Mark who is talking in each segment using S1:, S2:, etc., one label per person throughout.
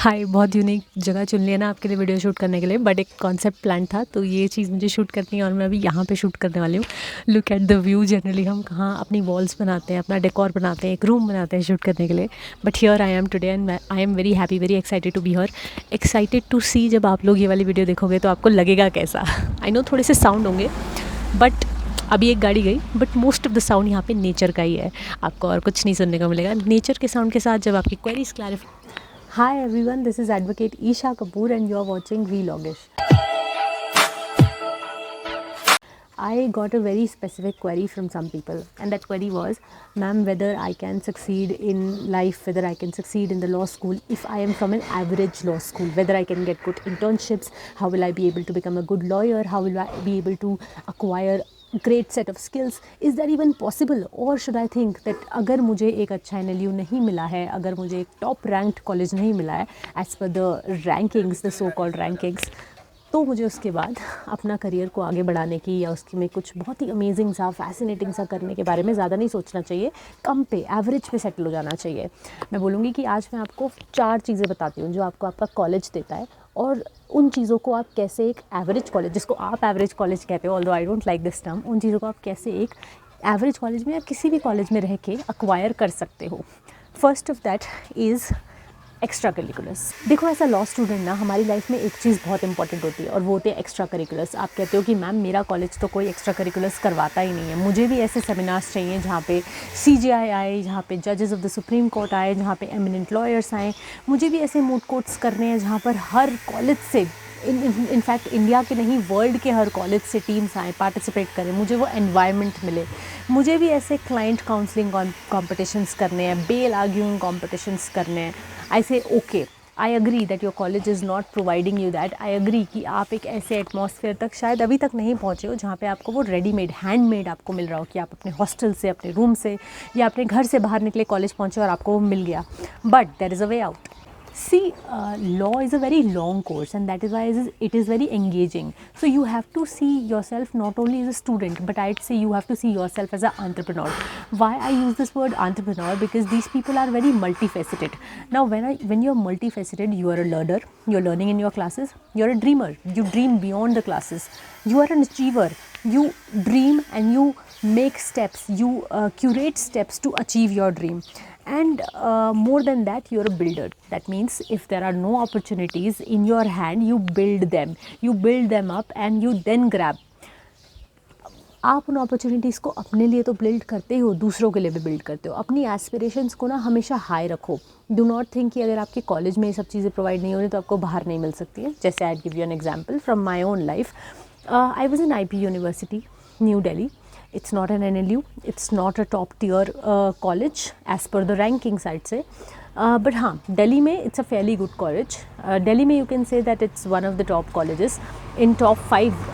S1: हाय, बहुत यूनिक जगह चुन लिया ना आपके लिए वीडियो शूट करने के लिए, बट एक कॉन्सेप्ट प्लान था तो ये चीज़ मुझे शूट करनी है और मैं अभी यहाँ पे शूट करने वाली हूँ। Look at the view. Generally हम कहाँ अपनी वॉल्स बनाते हैं, अपना डेकोर बनाते हैं, एक रूम बनाते हैं शूट करने के लिए, but here I am today and I am very happy, very excited to be here, excited to see. जब आप लोग ये वाली वीडियो देखोगे तो आपको लगेगा कैसा। आई नो थोड़े से साउंड होंगे, बट अभी एक गाड़ी गई, but most of the sound यहाँ पे नेचर का ही है। आपको और कुछ नहीं सुनने को मिलेगा। नेचर के साउंड के साथ जब आपकी queries clarify. Hi everyone, this is Advocate Isha Kapoor and you are watching Vlogish. I got a very specific query from some people, and that query was, ma'am, whether I can succeed in life, whether I can succeed in the law school if I am from an average law school, whether I can get good internships, how will I be able to become a good lawyer, how will I be able to acquire great set of skills, is that even possible, or should I think that अगर मुझे एक अच्छा NLU नहीं मिला है, अगर मुझे एक टॉप रैंक्ड कॉलेज नहीं मिला है as per the rankings, the so called rankings, तो मुझे उसके बाद अपना करियर को आगे बढ़ाने की या उसकी में कुछ बहुत ही अमेजिंग सा फैसिनेटिंग सा करने के बारे में ज़्यादा नहीं सोचना चाहिए, कम पे एवरेज पे सेटल हो जाना चाहिए। मैं बोलूँगी कि आज मैं आपको 4 चीज़ें बताती हूँ जो आपको आपका कॉलेज देता है, और उन चीज़ों को आप कैसे एक एवरेज कॉलेज, जिसको आप एवरेज कॉलेज कहते हो, although I don't like this term, उन चीज़ों को आप कैसे एक एवरेज कॉलेज में या किसी भी कॉलेज में रह के अक्वायर कर सकते हो। First of that is extra curriculars. देखो, ऐसा लॉ स्टूडेंट ना हमारी लाइफ में एक चीज़ बहुत इंपॉर्टेंट होती है, और वो होते हैं एक्स्ट्रा करिकुलर्स। आप कहते हो कि मैम मेरा कॉलेज तो कोई एक्स्ट्रा करिकुलर्स करवाता ही नहीं है, मुझे भी ऐसे सेमिनार्स चाहिए जहाँ पे CJI आए, जहाँ पे जजेस ऑफ द सुप्रीम कोर्ट आए, जहाँ पे एमिनेंट लॉयर्स आए। मुझे भी ऐसे मूड कोर्ट्स करने हैं जहाँ पर हर कॉलेज से, इनफैक्ट इंडिया के नहीं वर्ल्ड के हर कॉलेज से टीम्स आए, पार्टिसिपेट करें, मुझे वो एनवायरनमेंट मिले। मुझे भी ऐसे क्लाइंट काउंसलिंग कॉम्पिटिशन्स करने हैं, बेल आर्ग्यूइंग कॉम्पिटिशन्स करने हैं। आई से okay, I agree that your college is not providing you that. I agree कि आप एक ऐसे एटमॉस्फेयर तक शायद अभी तक नहीं पहुँचे हो जहाँ पे आपको वो रेडीमेड, हैंडमेड आपको मिल रहा हो, कि आप अपने हॉस्टल से, अपने रूम से या अपने घर से बाहर निकले, कॉलेज पहुँचे और आपको वो मिल गया। But there is a way out. See, law is a very long course, and that is why it is very engaging. So you have to see yourself not only as a student, but I'd say you have to see yourself as an entrepreneur. Why I use this word entrepreneur? Because these people are very multifaceted. Now when you're multifaceted, you are a learner, you're learning in your classes, you're a dreamer, you dream beyond the classes, you are an achiever, you dream and you make steps, you curate steps to achieve your dream. And more than that, you're a builder. That means if there are no opportunities in your hand, you build them up and you then grab. आप उन opportunities को अपने लिए तो build करते हो, दूसरों के लिए भी बिल्ड करते हो। अपनी एस्पिरेशंस को ना हमेशा हाई रखो। डू नॉट थिंक कि अगर आपके कॉलेज में ये सब चीज़ें प्रोवाइड नहीं हो रही तो आपको बाहर नहीं मिल सकती है। जैसे I give you an example from my own life. I was in IP university, new Delhi. It's not an NLU, it's not a top tier college as per the rankings, I'd say. But हाँ, Delhi में it's a fairly good college. Delhi में you can say that it's one of the top colleges, in top 5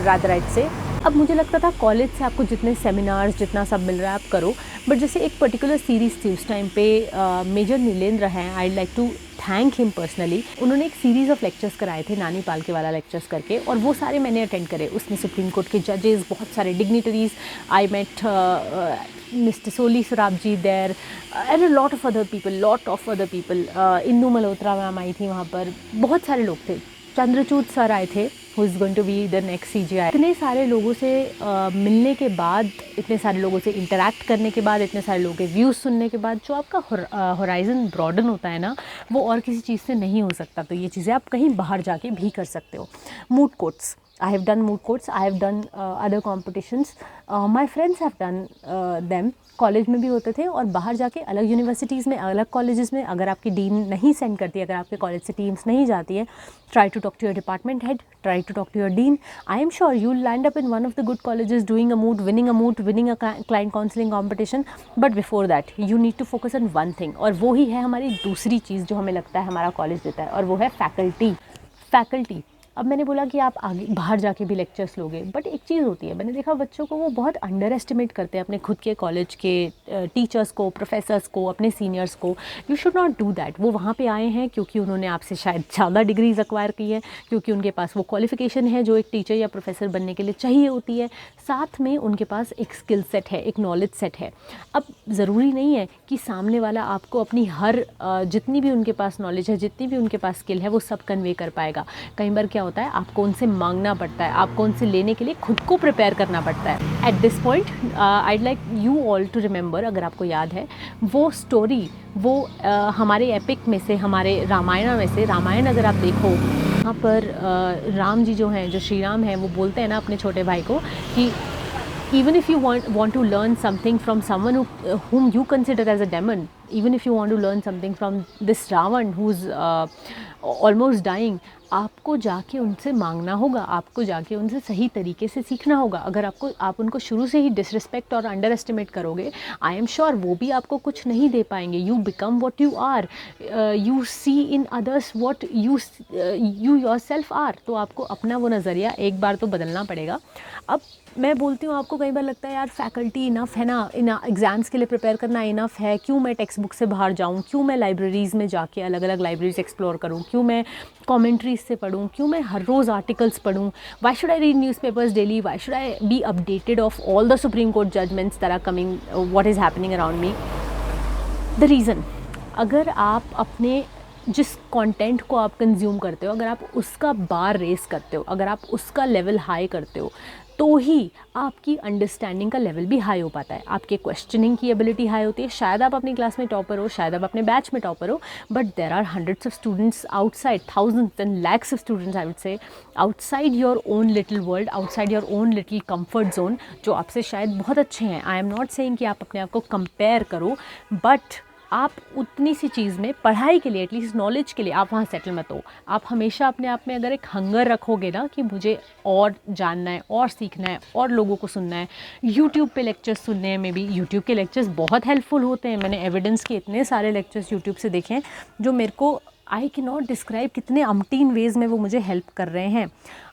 S1: rather I'd say. अब मुझे लगता था college से आपको जितने सेमिनार्स, जितना सब मिल रहा है आप करो, बट जैसे एक पर्टिकुलर सीरीज़ थी उस टाइम पे, मेजर नीलेंद्र हैं, I like to thank him personally. उन्होंने एक सीरीज़ ऑफ लेक्चर्स कराए थे, नानी पालके वाला लेक्चर्स करके, और वो सारे मैंने अटेंड करे। उसमें सुप्रीम कोर्ट के जजेस, बहुत सारे dignitaries, I met mister Soli Sorabjee there and lot of other people. Indu Malhotra ma'am आई थी वहाँ पर, बहुत सारे लोग थे। चंद्रचूड सर आए थे, who is going to be the next CJI। इतने सारे लोगों से मिलने के बाद, इतने सारे लोगों से इंटरेक्ट करने के बाद, इतने सारे लोगों के व्यूज़ सुनने के बाद, जो आपका होराइज़न ब्रॉडन होता है ना, वो और किसी चीज़ से नहीं हो सकता। तो ये चीज़ें आप कहीं बाहर जाके भी कर सकते हो। Mood courts, I have done moot courts, I have done other competitions, my friends have done them। College में भी होते थे और बाहर जाके अलग यूनिवर्सिटीज़ में, अलग कॉलेजेस में, अगर आपकी डीन नहीं सेंड करती, अगर आपके कॉलेज से टीम्स नहीं जाती है, try to talk to your department head, try to talk to your dean. I am sure you will land up in one of the good colleges doing a moot, winning a client counselling competition. But before that you need to focus on one thing, और वो ही है हमारी दूसरी चीज़ जो हमें लगता है हमारा कॉलेज देता है, और वो है फैकल्टी। अब मैंने बोला कि आप आगे बाहर जाके भी लेक्चर्स लोगे, बट एक चीज़ होती है, मैंने देखा बच्चों को वो बहुत अंडर एस्टिमेट करते हैं अपने खुद के कॉलेज के टीचर्स को, प्रोफेसर्स को, अपने सीनियर्स को। You should not do that. वो वहाँ पे आए हैं क्योंकि उन्होंने आपसे शायद ज़्यादा डिग्रीज एक्वायर की है, क्योंकि उनके पास वो क्वालिफिकेशन है जो एक टीचर या प्रोफेसर बनने के लिए चाहिए होती है, साथ में उनके पास एक स्किल सेट है, एक नॉलेज सेट है। अब ज़रूरी नहीं है कि सामने वाला आपको अपनी हर जितनी भी उनके पास नॉलेज है, जितनी भी उनके पास स्किल है, वो सब कन्वे कर पाएगा। कई बार क्या होता है, आपको उनसे मांगना पड़ता है, आपको उनसे लेने के लिए खुद को प्रिपेयर करना पड़ता है। At this point I'd like you all to remember, अगर आपको याद है वो स्टोरी, वो हमारे एपिक में से, हमारे रामायण में से, रामायण अगर आप देखो, वहाँ पर राम जी जो हैं, जो श्री राम हैं, वो बोलते हैं ना अपने छोटे भाई को कि even if you want to learn something from someone whom you consider as a demon, even if you want to learn something from this Ravan who's almost dying, आपको जाके उनसे मांगना होगा, आपको जाके उनसे सही तरीके से सीखना होगा। अगर आप उनको शुरू से ही डिसरिस्पेक्ट और अंडर एस्टिमेट करोगे, आई एम श्योर वो भी आपको कुछ नहीं दे पाएंगे। You become what you are, you see in others what you yourself are. तो आपको अपना वो नज़रिया एक बार तो बदलना पड़ेगा। अब मैं बोलती हूँ, आपको कई बार लगता है यार फैकल्टी इनफ है ना, इन एग्ज़ाम्स के लिए प्रिपेयर करना इनफ है, क्यों मैं टेक्स्ट बुक से बाहर जाऊँ, क्यों मैं लाइब्रेरीज़ में जाके अलग अलग लाइब्रेरीज एक्सप्लोर करूँ, क्यों मैं कमेंट्रीज से पढूँ, क्यों मैं हर रोज़ आर्टिकल्स पढूँ, why should I read newspapers daily, why should I be updated of all the Supreme Court judgments that are coming, what is happening around me. The reason, अगर आप अपने जिस कंटेंट को आप कंज्यूम करते हो, अगर आप उसका बार रेस करते हो, अगर आप उसका लेवल हाई करते हो, तो ही आपकी अंडरस्टैंडिंग का लेवल भी हाई हो पाता है, आपके क्वेश्चनिंग की एबिलिटी हाई होती है। शायद आप अपनी क्लास में टॉपर हो, शायद आप अपने बैच में टॉपर हो, but there are hundreds of students outside, thousands and lakhs of students I would say, outside your own little world, outside your own little comfort zone, जो आपसे शायद बहुत अच्छे हैं। आई एम नॉट सेइंग कि आप अपने आप को कंपेयर करो, बट आप उतनी सी चीज़ में पढ़ाई के लिए, एटलीस्ट नॉलेज के लिए आप वहाँ सेटल मत हो। आप हमेशा अपने आप में अगर एक हंगर रखोगे ना कि मुझे और जानना है, और सीखना है, और लोगों को सुनना है, यूट्यूब पे लेक्चर्स सुनने में भी, यूट्यूब के लेक्चर्स बहुत हेल्पफुल होते हैं। मैंने एविडेंस के इतने सारे लेक्चर्स यूट्यूब से देखे हैं जो मेरे को आई कैन नॉट डिस्क्राइब कितने अमटीन वेज़ में वो मुझे हेल्प कर रहे हैं।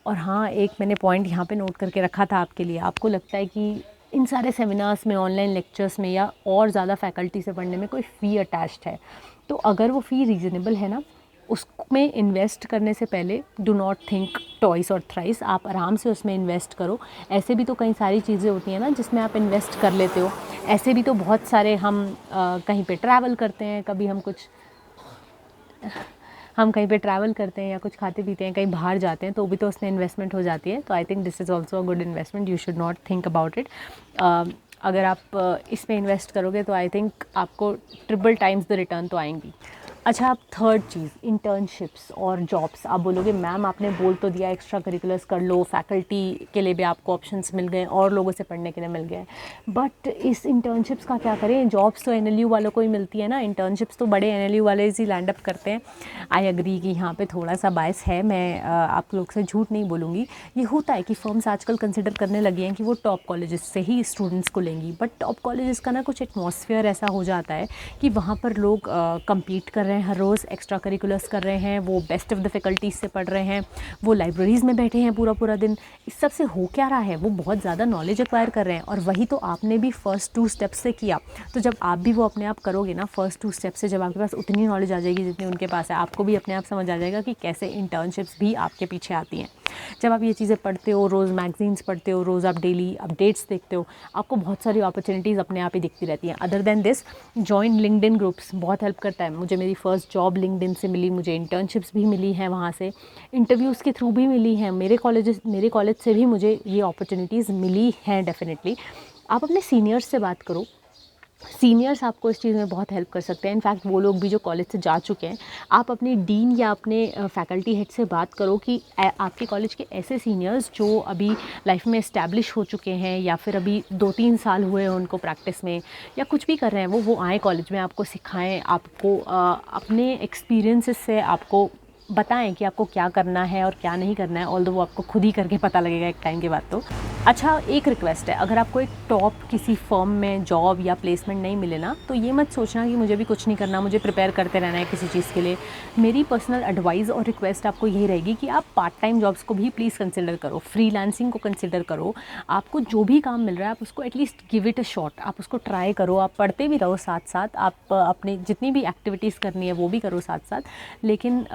S1: और हाँ, एक मैंने पॉइंट यहाँ पर नोट करके रखा था आपके लिए। आपको लगता है कि इन सारे सेमिनार्स में, ऑनलाइन लेक्चर्स में या और ज़्यादा फैकल्टी से पढ़ने में कोई फ़ी अटैच्ड है, तो अगर वो फ़ी रीज़नेबल है ना, उसमें इन्वेस्ट करने से पहले डू नॉट थिंक ट्वाइस और थ्राइस, आप आराम से उसमें इन्वेस्ट करो। ऐसे भी तो कई सारी चीज़ें होती हैं ना जिसमें आप इन्वेस्ट कर लेते हो। ऐसे भी तो बहुत सारे हम कहीं पे ट्रैवल करते हैं, कभी हम कहीं पे ट्रैवल करते हैं या कुछ खाते पीते हैं, कहीं बाहर जाते हैं, तो भी तो उसमें इन्वेस्टमेंट हो जाती है। तो I think this is also a good investment, you should not think about it. अगर आप इसमें इन्वेस्ट करोगे तो आई थिंक आपको ट्रिपल टाइम्स द रिटर्न तो आएंगी। अच्छा, अब थर्ड चीज़, इंटर्नशिप्स और जॉब्स। आप बोलोगे मैम आपने बोल तो दिया एक्स्ट्रा करिकुलर्स कर लो, फैकल्टी के लिए भी आपको ऑप्शंस मिल गए और लोगों से पढ़ने के लिए मिल गए, बट इस इंटर्नशिप्स का क्या करें? जॉब्स तो एनएलयू वालों को ही मिलती है ना, इंटर्नशिप्स तो बड़े एनएलयू वाले ही लैंड अप करते हैं। आई एग्री कि यहाँ पे थोड़ा सा बायस है, मैं आप लोग से झूठ नहीं बोलूँगी। ये होता है कि फर्म्स आजकल कंसिडर करने लगी हैं कि वो टॉप कॉलेजेस से ही स्टूडेंट्स को लेंगी, बट टॉप कॉलेजेस का ना कुछ एटमॉस्फेयर ऐसा हो जाता है कि वहाँ पर लोग कम्पीट कर रहे हैं, हर रोज़ एक्स्ट्रा करिकुलर्स कर रहे हैं, वो बेस्ट ऑफ द फैकल्टीज से पढ़ रहे हैं, वो लाइब्रेरीज़ में बैठे हैं पूरा पूरा दिन। इस सब से हो क्या रहा है? वो बहुत ज़्यादा नॉलेज एक्वायर कर रहे हैं, और वही तो आपने भी फर्स्ट 2 स्टेप्स से किया। तो जब आप भी वो अपने आप करोगे ना, फर्स्ट 2 स्टेप्स से जब आपके पास उतनी नॉलेज आ जाएगी जितनी उनके पास है, आपको भी अपने आप समझ आ जाएगा कि कैसे इंटर्नशिप्स भी आपके पीछे आती हैं। जब आप ये चीज़ें पढ़ते हो, रोज़ मैगजीन्स पढ़ते हो, रोज़ आप डेली अपडेट्स देखते हो, आपको बहुत सारी अपॉर्चुनिटीज़ अपने आप ही दिखती रहती हैं। Other than this, join LinkedIn groups, बहुत हेल्प करता है। मुझे मेरी फ़र्स्ट जॉब लिंक्डइन से मिली, मुझे इंटर्नशिप्स भी मिली हैं वहाँ से, इंटरव्यूज़ के थ्रू भी मिली हैं, मेरे कॉलेज से भी मुझे ये अपॉर्चुनिटीज़ मिली हैं डेफिनेटली। आप अपने सीनियर्स से बात करो, सीनियर्स आपको इस चीज़ में बहुत हेल्प कर सकते हैं। इनफैक्ट वो लोग भी जो कॉलेज से जा चुके हैं, आप अपने डीन या अपने फैकल्टी हेड से बात करो कि आपके कॉलेज के ऐसे सीनियर्स जो अभी लाइफ में इस्टेब्लिश हो चुके हैं या फिर अभी 2-3 साल हुए हैं उनको प्रैक्टिस में या कुछ भी कर रहे हैं, वो आएँ कॉलेज में, आपको सिखाएँ, आपको अपने एक्सपीरियंसेस से आपको बताएं कि आपको क्या करना है और क्या नहीं करना है। ऑल्दो वो आपको खुद ही करके पता लगेगा एक टाइम के बाद। तो अच्छा, एक रिक्वेस्ट है, अगर आपको एक टॉप किसी फर्म में जॉब या प्लेसमेंट नहीं मिले ना, तो ये मत सोचना कि मुझे भी कुछ नहीं करना, मुझे प्रिपेयर करते रहना है किसी चीज़ के लिए। मेरी पर्सनल एडवाइस और रिक्वेस्ट आपको यही रहेगी कि आप पार्ट टाइम जॉब्स को भी प्लीज़ कंसिडर करो, फ्रीलांसिंग को कंसिडर करो। आपको जो भी काम मिल रहा है आप उसको at least give it a shot, आप उसको ट्राई करो, आप पढ़ते भी रहो साथ साथ, आप अपने जितनी भी एक्टिविटीज़ करनी है वो भी करो साथ साथ, लेकिन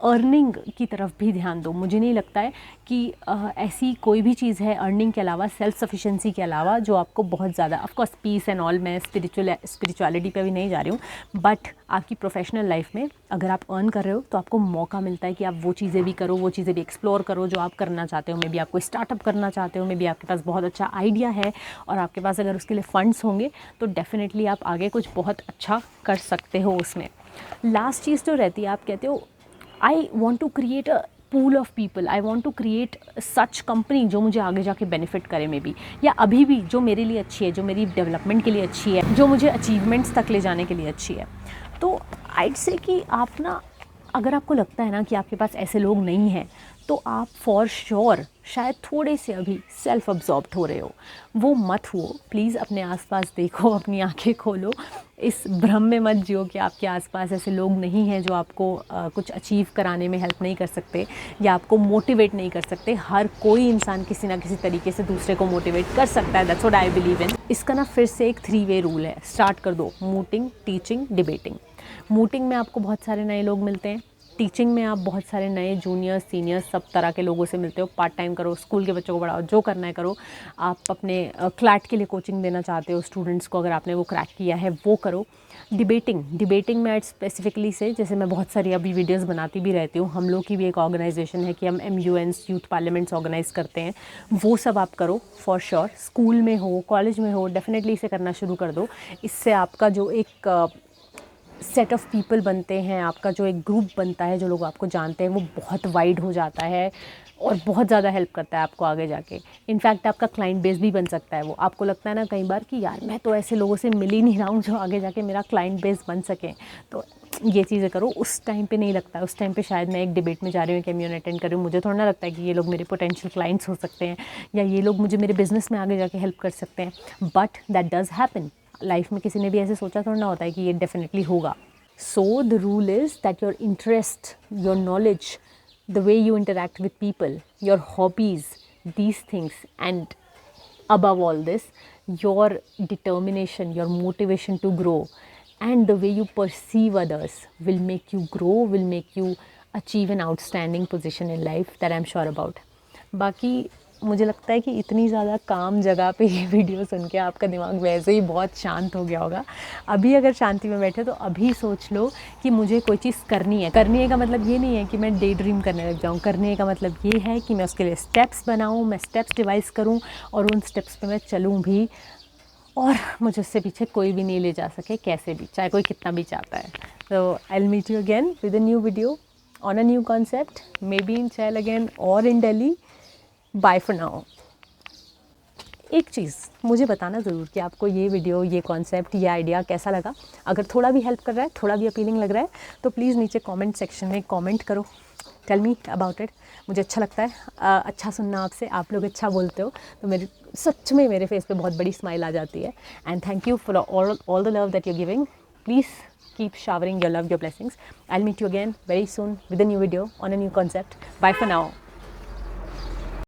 S1: अर्निंग की तरफ भी ध्यान दो। मुझे नहीं लगता है कि ऐसी कोई भी चीज़ है अर्निंग के अलावा, सेल्फ सफिशिएंसी के अलावा, जो आपको बहुत ज़्यादा, of course peace and all, मैं स्पिरिचुअलिटी पे भी नहीं जा रही हूँ, बट आपकी प्रोफेशनल लाइफ में अगर आप अर्न कर रहे हो तो आपको मौका मिलता है कि आप वो चीज़ें भी करो, वो चीज़ें भी एक्सप्लोर करो जो आप करना चाहते हो। मे बी आप कोई स्टार्टअप करना चाहते हो, मे बी आपके पास बहुत अच्छा आइडिया है और आपके पास अगर उसके लिए फ़ंड्स होंगे तो डेफिनेटली आप आगे कुछ बहुत अच्छा कर सकते हो उसमें। लास्ट चीज़ जो रहती है, आप कहते हो I want to create a pool of people, I want to create such company जो मुझे आगे जाके बेनिफिट करे मे बी, या अभी भी जो मेरे लिए अच्छी है, जो मेरी डेवलपमेंट के लिए अच्छी है, जो मुझे अचीवमेंट्स तक ले जाने के लिए अच्छी है। तो आइड से कि आप ना, अगर आपको लगता है ना कि आपके पास ऐसे लोग नहीं हैं, तो आप फॉर श्योर शायद थोड़े से अभी सेल्फ अब्जॉर्ब्ड हो रहे हो। वो मत हुओ प्लीज़, अपने आसपास देखो, अपनी आंखें खोलो, इस भ्रम में मत जियो कि आपके आसपास ऐसे लोग नहीं हैं जो आपको कुछ अचीव कराने में हेल्प नहीं कर सकते या आपको मोटिवेट नहीं कर सकते। हर कोई इंसान किसी ना किसी तरीके से दूसरे को मोटिवेट कर सकता है, that's what I believe in. इसका ना फिर से एक 3 वे रूल है, स्टार्ट कर दो, मूटिंग, टीचिंग, डिबेटिंग। मूटिंग में आपको बहुत सारे नए लोग मिलते हैं, टीचिंग में आप बहुत सारे नए जूनियर्स, सीनियर्स, सब तरह के लोगों से मिलते हो। पार्ट टाइम करो, स्कूल के बच्चों को पढ़ाओ, जो करना है करो। आप अपने क्लैट के लिए कोचिंग देना चाहते हो स्टूडेंट्स को, अगर आपने वो क्रैक किया है वो करो। डिबेटिंग में एड स्पेसिफिकली से, जैसे मैं बहुत सारी अभी वीडियोस बनाती भी रहती हूँ, हम लोग की भी एक ऑर्गेनाइजेशन है कि हम MUNs यूथ पार्लियामेंट्स ऑर्गेनाइज करते हैं, वो सब आप करो फॉर श्योर। स्कूल में हो, कॉलेज में हो, डेफिनेटली इसे करना शुरू कर दो। इससे आपका जो एक सेट ऑफ पीपल बनते हैं, आपका जो एक ग्रुप बनता है, जो लोग आपको जानते हैं, वो बहुत वाइड हो जाता है और बहुत ज़्यादा हेल्प करता है आपको आगे जाके। इनफैक्ट आपका क्लाइंट बेस भी बन सकता है वो। आपको लगता है ना कई बार कि यार मैं तो ऐसे लोगों से मिल ही नहीं रहा हूँ जो आगे जाके मेरा क्लाइंट बेस बन सके, तो ये चीज़ें करो। उस टाइम पे नहीं लगता है, उस टाइम पे शायद मैं एक डिबेट में जा रही हूँ, एक MUN अटेंड कर रही हूँ, मुझे थोड़ा ना लगता है कि ये लोग मेरे पोटेंशियल क्लाइंट्स हो सकते हैं या ये लोग मुझे मेरे बिजनेस में आगे जाके हेल्प कर सकते हैं, but that does happen. Life में किसी ने भी ऐसे सोचा थोड़ा ना होता है कि ये डेफिनेटली होगा। So the rule is that your interest, your knowledge, the way you interact with people, your hobbies, these things, and above all this, your determination, your motivation to grow, and the way you perceive others will make you grow, will make you achieve an outstanding position in life that I'm sure about. बाकी मुझे लगता है कि इतनी ज़्यादा काम जगह पे ये वीडियो सुन के आपका दिमाग वैसे ही बहुत शांत हो गया होगा। अभी अगर शांति में बैठे तो अभी सोच लो कि मुझे कोई चीज़ करनी है। करने का मतलब ये नहीं है कि मैं डे ड्रीम करने लग जाऊँ, करने का मतलब ये है कि मैं उसके लिए स्टेप्स बनाऊँ, मैं स्टेप्स डिवाइस करूँ और उन स्टेप्स पे मैं चलूँ भी, और मुझे उससे पीछे कोई भी नहीं ले जा सके कैसे भी, चाहे कोई कितना भी चाहता है। तो I will meet you again with a new video on a new concept, maybe in Chail again और in Delhi. Bye for now. एक चीज़ मुझे बताना ज़रूर कि आपको ये वीडियो, ये कॉन्सेप्ट, ये आइडिया कैसा लगा। अगर थोड़ा भी हेल्प कर रहा है, थोड़ा भी अपीलिंग लग रहा है, तो प्लीज़ नीचे कमेंट सेक्शन में कमेंट करो, टेल मी अबाउट इट। मुझे अच्छा लगता है अच्छा सुनना आपसे, आप लोग अच्छा बोलते हो तो मेरे सच में मेरे फेस पे बहुत बड़ी स्माइल आ जाती है। And thank you for all the love that you giving. Please keep showering your love, your blessings. I'll meet you again very soon with a new video on a new concept. Bye for now.